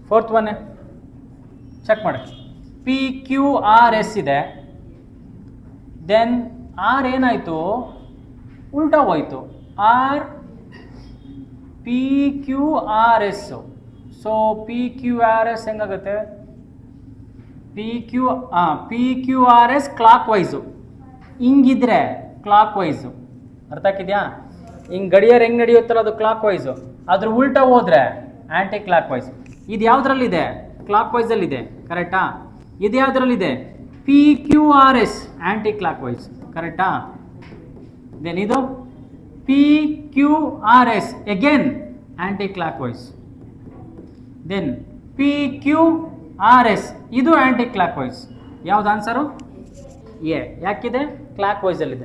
Fourth one check ಮಾಡಿ. P Q R S ಇದೆ, then R ಏನಾಯಿತು, ಉಲ್ಟಾ ಹೋಯ್ತು. R P Q R S. So P Q R S ಹೆಂಗಾಗುತ್ತೆ, P Q R S clockwise, ಹಿಂಗಿದ್ರೆ clockwise. ಅರ್ಥ ಆಗ್ತಿದ್ಯಾ? ಹಿಂಗೆ ಗಡಿಯಾರ ಹೆಂಗೆ ನಡೆಯುತ್ತಲ್ಲ ಅದು ಕ್ಲಾಕ್ ವೈಸು, ಅದ್ರ ಉಲ್ಟಾ ಹೋದ್ರೆ ಆ್ಯಂಟಿ ಕ್ಲಾಕ್ ವೈಸ್. ಇದು ಯಾವುದ್ರಲ್ಲಿದೆ, ಕ್ಲಾಕ್ ವೈಸಲ್ಲಿದೆ, ಕರೆಕ್ಟಾ? ಇದು ಯಾವುದ್ರಲ್ಲಿದೆ, P Q R S anticlockwise, ಕರೆಕ್ಟಾ? ದೆನ್ ಇದು P Q R S again anticlockwise. Then P Q R S ಇದು ಆ್ಯಂಟಿ ಕ್ಲಾಕ್ ವೈಸ್. ಯಾವ್ದು ಆನ್ಸರು? ಎ. ಯಾಕಿದೆ? ಕ್ಲಾಕ್ ವೈಸಲ್ಲಿದೆ.